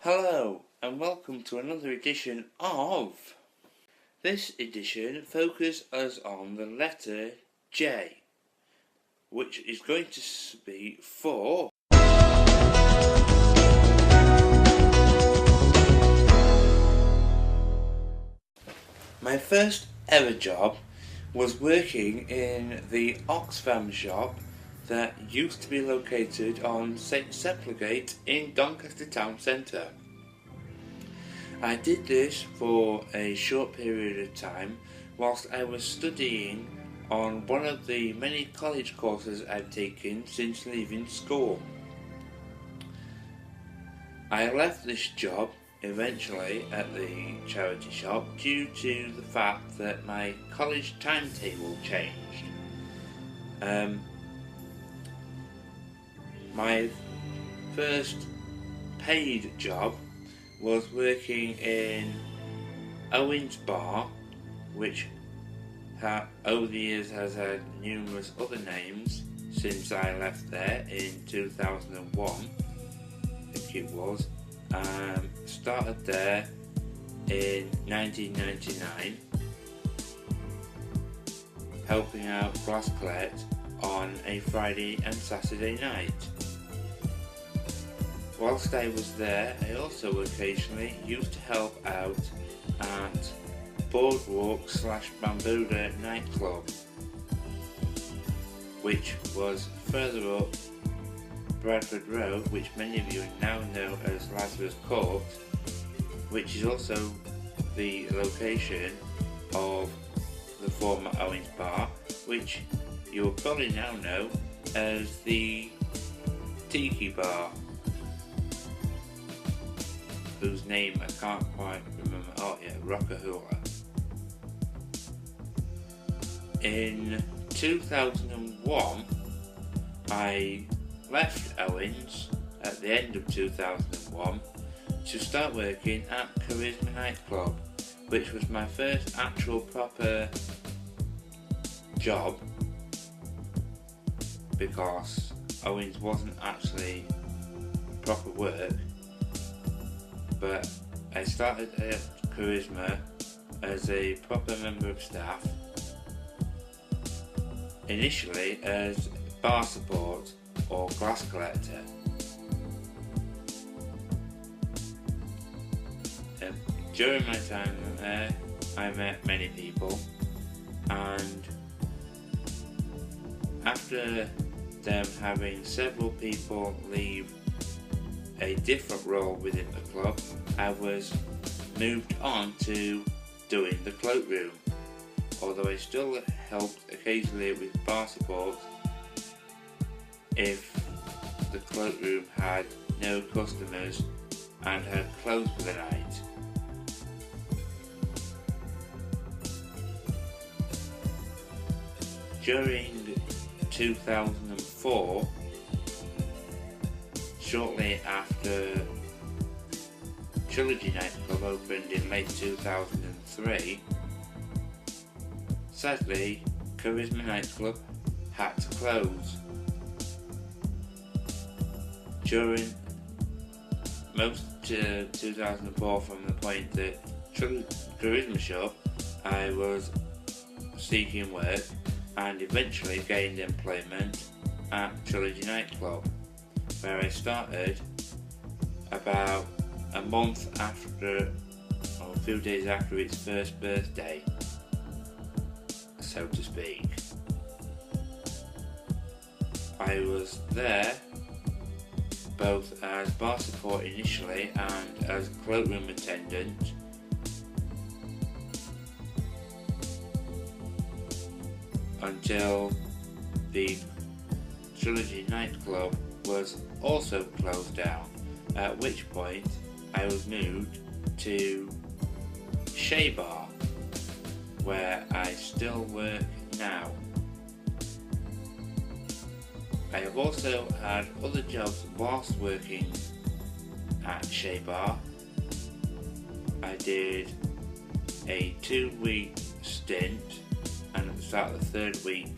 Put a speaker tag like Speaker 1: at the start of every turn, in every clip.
Speaker 1: Hello and welcome to another edition of... This edition focuses us on the letter J, which is going to be for... My first ever job was working in the Oxfam shop that used to be located on St Sepulchre in Doncaster town centre. I did this for a short period of time whilst I was studying on one of the many college courses I've taken since leaving school. I left this job eventually at the charity shop due to the fact that my college timetable changed. My first paid job was working in Owen's Bar, which over the years has had numerous other names since I left there in 2001, I think it was. Started there in 1999, helping out glass collect on a Friday and Saturday night. Whilst I was there, I also occasionally used to help out at Boardwalk / Bambuda nightclub, which was further up Bradford Road, which many of you now know as Lazarus Court, which is also the location of the former Owen's Bar, which you'll probably now know as the Tiki Bar, whose name I can't quite remember. Oh yeah, Rockahula. In 2001, I left Owens at the end of 2001 to start working at Charisma nightclub, which was my first actual proper job, because Owens wasn't actually proper work. But I started at Charisma as a proper member of staff, initially as bar support or glass collector. During my time there, I met many people, and after them having several people leave a different role within the club, I was moved on to doing the cloakroom, although I still helped occasionally with bar support if the cloakroom had no customers and had closed for the night. During 2004, shortly after Trilogy nightclub opened in late 2003, sadly Charisma nightclub had to close. During most of 2004, from the point that Charisma shop, I was seeking work and eventually gained employment at Trilogy nightclub, where I started about a month after, or a few days after its first birthday, so to speak. I was there both as bar support initially and as cloakroom attendant until the Trilogy nightclub was also closed down, at which point I was moved to Shea Bar, where I still work now. I have also had other jobs whilst working at Shea Bar. I did a 2-week stint, and at the start of the 3rd week,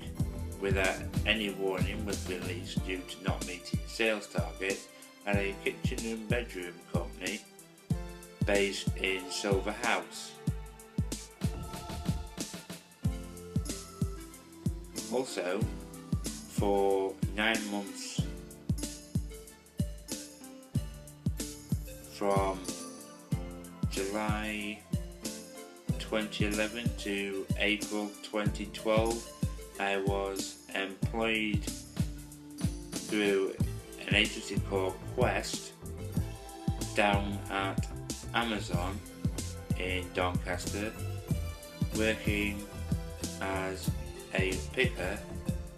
Speaker 1: without any warning, was released due to not meeting sales targets at a kitchen and bedroom company based in Silver House. Also, for 9 months from July 2011 to April 2012, I was employed through an agency called Quest down at Amazon in Doncaster, working as a picker,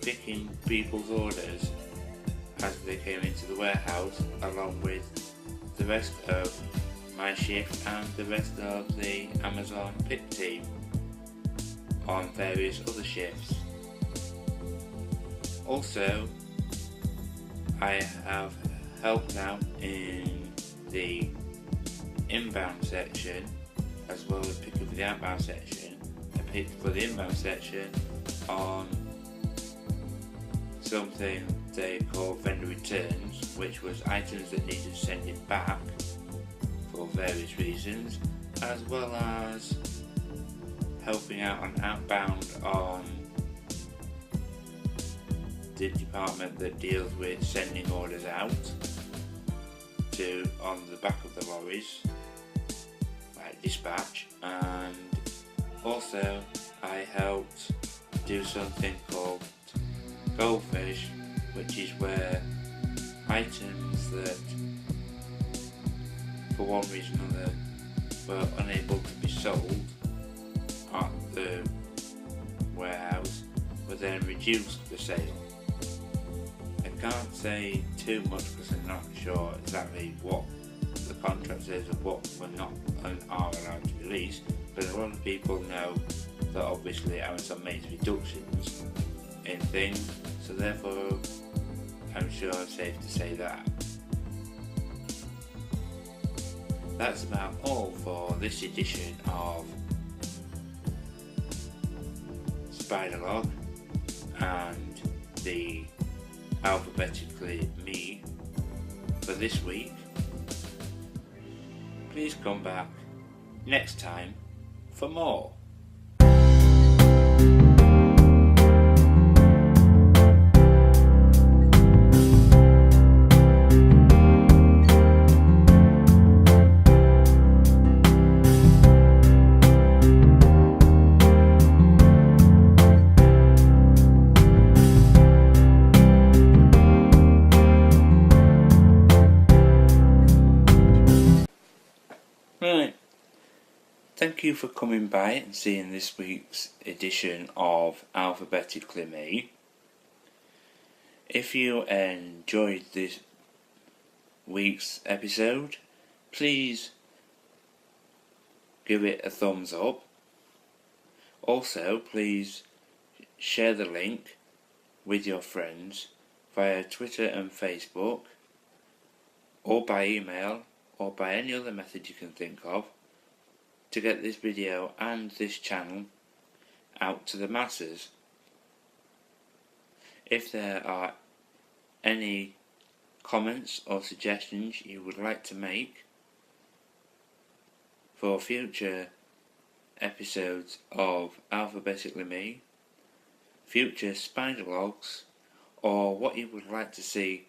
Speaker 1: picking people's orders as they came into the warehouse, along with the rest of my shift and the rest of the Amazon pick team on various other shifts. Also, I have helped out in the inbound section as well as picking for the outbound section. I picked for the inbound section on something they call vendor returns, which was items that needed sending back for various reasons, as well as helping out on outbound on the department that deals with sending orders out to on the back of the lorries, like dispatch. And also I helped do something called Goldfish, which is where items that for one reason or another were unable to be sold at the warehouse were then reduced for sale. I can't say too much because I'm not sure exactly what the contract says of what we're not and are allowed to release, but a lot of people know that obviously Amazon makes reductions in things, so therefore I'm sure it's safe to say that. That's about all for this edition of SpydaLog and the Alphabetically Me for this week. Please come back next time for more. Right, thank you for coming by and seeing this week's edition of Alphabetically Me. If you enjoyed this week's episode, please give it a thumbs up. Also, please share the link with your friends via Twitter and Facebook, or by email, or by any other method you can think of, to get this video and this channel out to the masses. If there are any comments or suggestions you would like to make for future episodes of Alphabetically Me, future SpydaLogs, or what you would like to see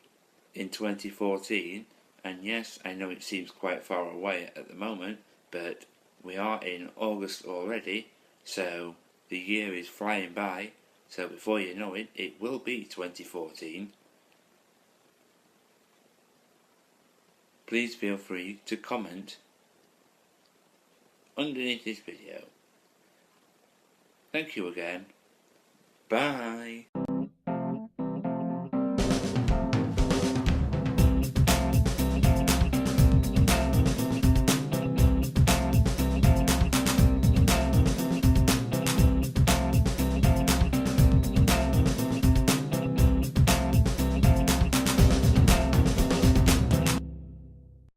Speaker 1: in 2014, and yes, I know it seems quite far away at the moment, but we are in August already, so the year is flying by, so before you know it, it will be 2014. Please feel free to comment underneath this video. Thank you again. Bye.